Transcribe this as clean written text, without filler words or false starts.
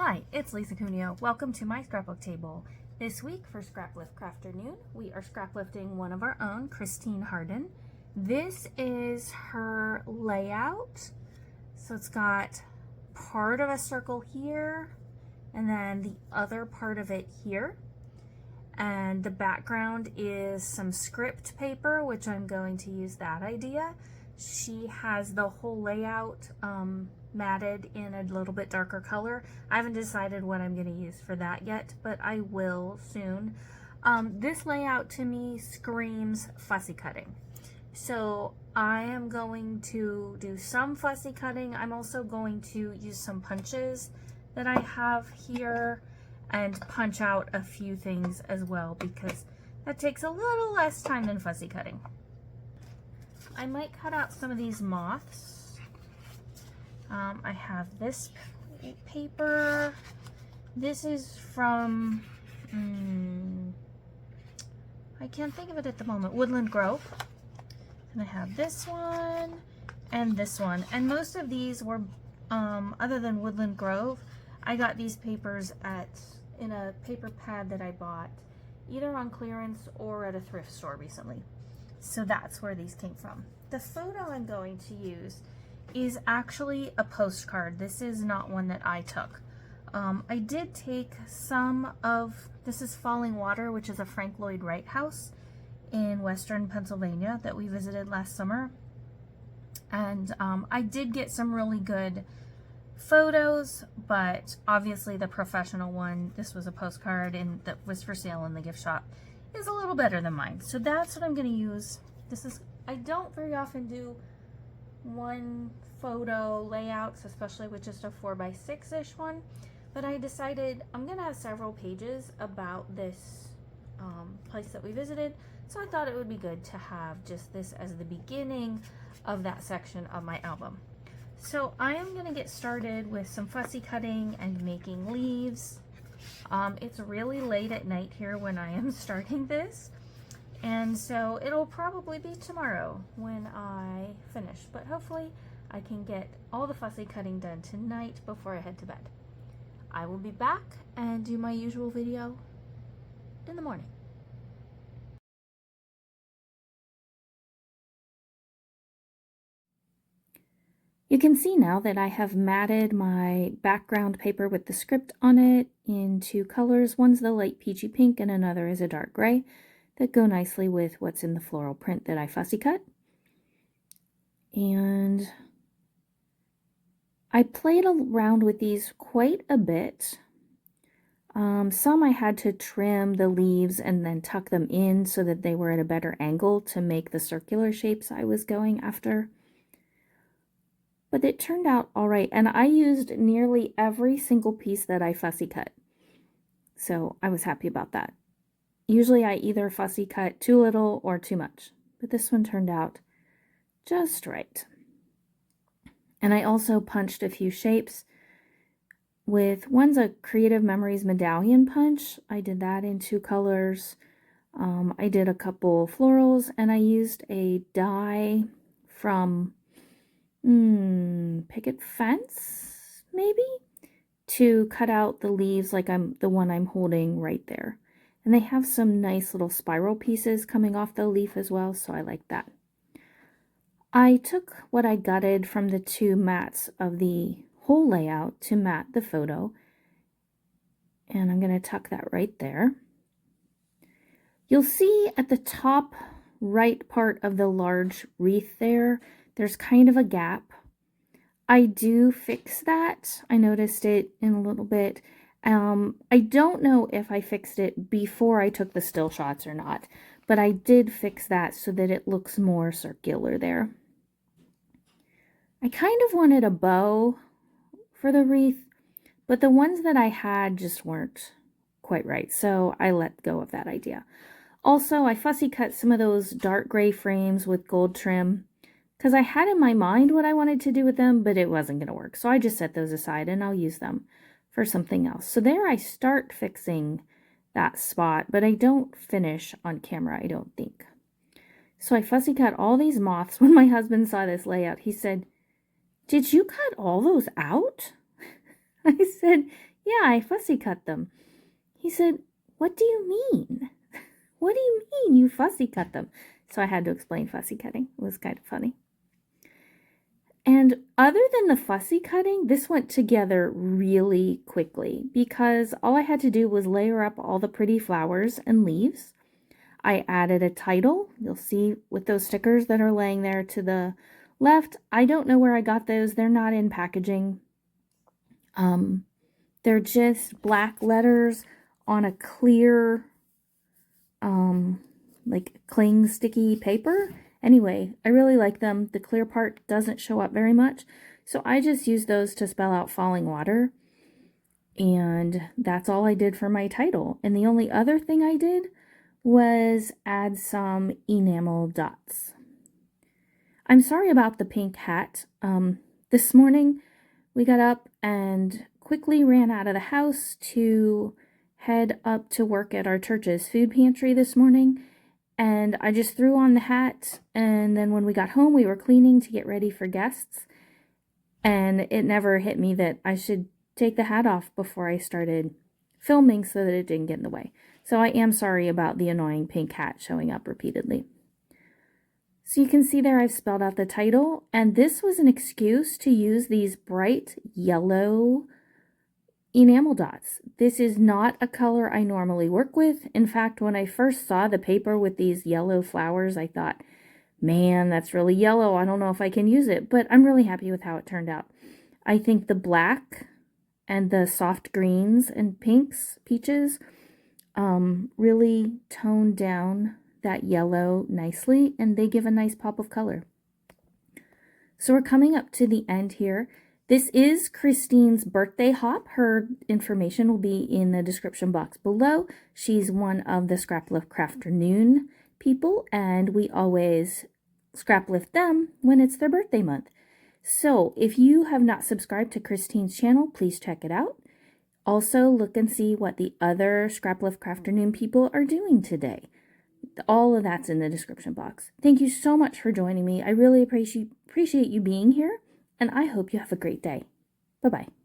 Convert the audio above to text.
Hi, it's Lisa Cuneo. Welcome to my scrapbook table. This week for Scraplift Crafternoon, we are scraplifting one of our own, Kristen Harden. This is her layout. So it's got part of a circle here and then the other part of it here. And the background is some script paper, which I'm going to use that idea. She has the whole layout matted in a little bit darker color. I haven't decided what I'm going to use for that yet, but I will soon. This layout to me screams fussy cutting. So I am going to do some fussy cutting. I'm also going to use some punches that I have here and punch out a few things as well, because that takes a little less time than fussy cutting. I might cut out some of these moths. I have this paper. This is from, I can't think of it at the moment, Woodland Grove. And I have this one and this one. And most of these were, other than Woodland Grove, I got these papers in a paper pad that I bought either on clearance or at a thrift store recently. So that's where these came from. The photo I'm going to use is actually a postcard. This is not one that I took. I did take some of, this is Falling Water, which is a Frank Lloyd Wright house in Western Pennsylvania that we visited last summer. And I did get some really good photos, but obviously the professional one, this was a postcard and that was for sale in the gift shop, is a little better than mine. So that's what I'm going to use. This is, I don't very often do one photo layouts, especially with just a 4x6-ish one, but I decided I'm going to have several pages about this place that we visited, so I thought it would be good to have just this as the beginning of that section of my album. So I am going to get started with some fussy cutting and making leaves. It's really late at night here when I am starting this, and so it'll probably be tomorrow when I finish, but hopefully I can get all the fussy cutting done tonight before I head to bed. I will be back and do my usual video in the morning. You can see now that I have matted my background paper with the script on it in two colors. One's the light peachy pink and another is a dark gray that go nicely with what's in the floral print that I fussy cut. And I played around with these quite a bit. Some I had to trim the leaves and then tuck them in so that they were at a better angle to make the circular shapes I was going after. But it turned out all right, and I used nearly every single piece that I fussy cut. So I was happy about that. Usually I either fussy cut too little or too much, but this one turned out just right. And I also punched a few shapes with, one's a Creative Memories medallion punch. I did that in two colors. I did a couple florals, and I used a die from Picket Fence, maybe, to cut out the leaves like the one I'm holding right there. And they have some nice little spiral pieces coming off the leaf as well, so I like that. I took what I gutted from the two mats of the whole layout to mat the photo, and I'm going to tuck that right there. You'll see at the top right part of the large wreath there's kind of a gap. I do fix that. I noticed it in a little bit. I don't know if I fixed it before I took the still shots or not, but I did fix that so that it looks more circular there. I kind of wanted a bow for the wreath, but the ones that I had just weren't quite right, so I let go of that idea. Also, I fussy cut some of those dark gray frames with gold trim because I had in my mind what I wanted to do with them, but it wasn't going to work. So I just set those aside and I'll use them for something else. So there I start fixing that spot, but I don't finish on camera, I don't think. So I fussy cut all these moths. When my husband saw this layout, he said, "Did you cut all those out?" I said, Yeah, I fussy cut them. He said, what do you mean? What do you mean you fussy cut them? So I had to explain fussy cutting. It was kind of funny. And other than the fussy cutting, this went together really quickly because all I had to do was layer up all the pretty flowers and leaves. I added a title. You'll see with those stickers that are laying there to the left. I don't know where I got those. They're not in packaging. They're just black letters on a clear, like cling sticky paper. Anyway, I really like them. The clear part doesn't show up very much. So I just use those to spell out falling water. And that's all I did for my title. And the only other thing I did was add some enamel dots. I'm sorry about the pink hat. This morning we got up and quickly ran out of the house to head up to work at our church's food pantry this morning. And I just threw on the hat, and then when we got home, we were cleaning to get ready for guests. And it never hit me that I should take the hat off before I started filming so that it didn't get in the way. So I am sorry about the annoying pink hat showing up repeatedly. So you can see there I've spelled out the title, and this was an excuse to use these bright yellow enamel dots. This is not a color I normally work with. In fact, when I first saw the paper with these yellow flowers, I thought, man, that's really yellow. I don't know if I can use it, but I'm really happy with how it turned out. I think the black and the soft greens and pinks, peaches, really toned down that yellow nicely, and they give a nice pop of color. So we're coming up to the end here. This is Christine's birthday hop. Her information will be in the description box below. She's one of the Scraplift Crafternoon people, and we always scraplift them when it's their birthday month. So if you have not subscribed to Christine's channel, please check it out. Also, look and see what the other Scraplift Crafternoon people are doing today. All of that's in the description box. Thank you so much for joining me. I really appreciate you being here, and I hope you have a great day. Bye-bye.